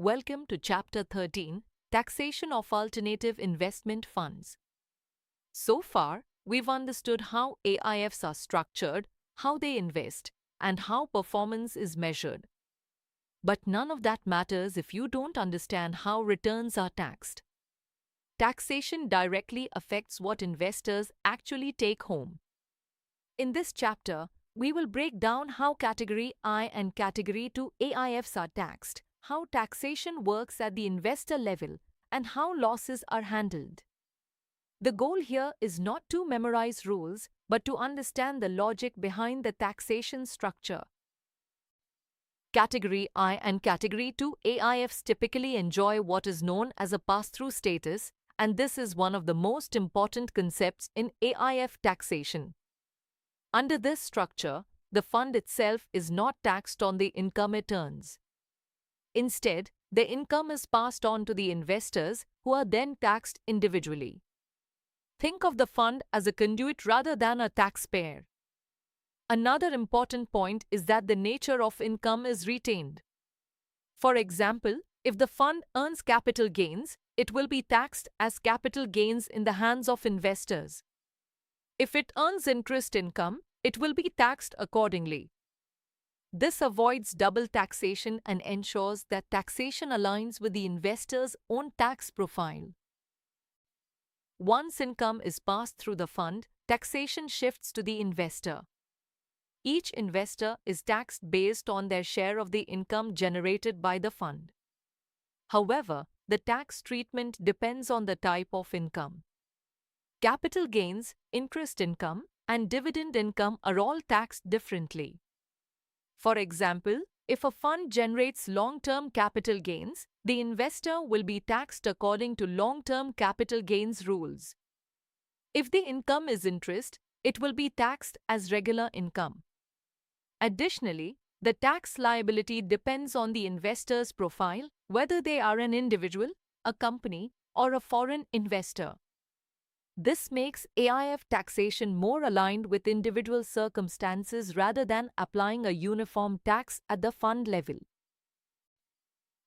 Welcome to Chapter 13, Taxation of Alternative Investment Funds. So far, we've understood how AIFs are structured, how they invest, and how performance is measured. But none of that matters if you don't understand how returns are taxed. Taxation directly affects what investors actually take home. In this chapter, we will break down how Category I and Category II AIFs are taxed, how taxation works at the investor level, and how losses are handled. The goal here is not to memorize rules, but to understand the logic behind the taxation structure. Category I and Category II AIFs typically enjoy what is known as a pass-through status, and this is one of the most important concepts in AIF taxation. Under this structure, the fund itself is not taxed on the income it earns. Instead, the income is passed on to the investors, who are then taxed individually. Think of the fund as a conduit rather than a taxpayer. Another important point is that the nature of income is retained. For example, if the fund earns capital gains, it will be taxed as capital gains in the hands of investors. If it earns interest income, it will be taxed accordingly. This avoids double taxation and ensures that taxation aligns with the investor's own tax profile. Once income is passed through the fund, taxation shifts to the investor. Each investor is taxed based on their share of the income generated by the fund. However, the tax treatment depends on the type of income. Capital gains, interest income, and dividend income are all taxed differently. For example, if a fund generates long-term capital gains, the investor will be taxed according to long-term capital gains rules. If the income is interest, it will be taxed as regular income. Additionally, the tax liability depends on the investor's profile, whether they are an individual, a company, or a foreign investor. This makes AIF taxation more aligned with individual circumstances rather than applying a uniform tax at the fund level.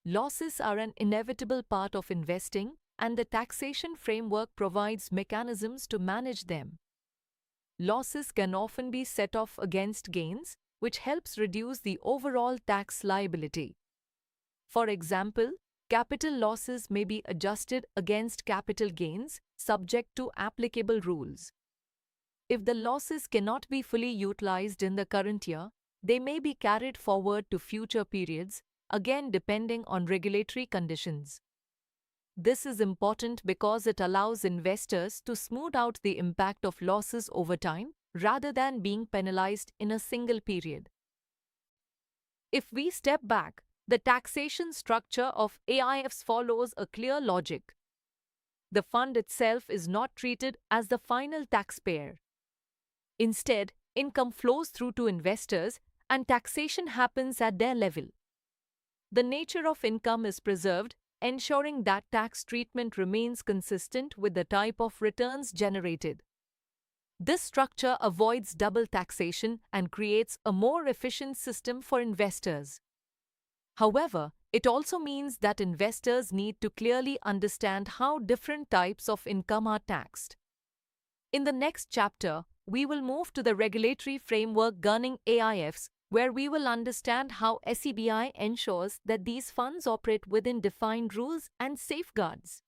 Losses are an inevitable part of investing, and the taxation framework provides mechanisms to manage them. Losses can often be set off against gains, which helps reduce the overall tax liability. For example, capital losses may be adjusted against capital gains, subject to applicable rules. If the losses cannot be fully utilized in the current year, they may be carried forward to future periods, again depending on regulatory conditions. This is important because it allows investors to smooth out the impact of losses over time rather than being penalized in a single period. If we step back, the taxation structure of AIFs follows a clear logic. The fund itself is not treated as the final taxpayer. Instead, income flows through to investors and taxation happens at their level. The nature of income is preserved, ensuring that tax treatment remains consistent with the type of returns generated. This structure avoids double taxation and creates a more efficient system for investors. However, it also means that investors need to clearly understand how different types of income are taxed. In the next chapter, we will move to the regulatory framework governing AIFs, where we will understand how SEBI ensures that these funds operate within defined rules and safeguards.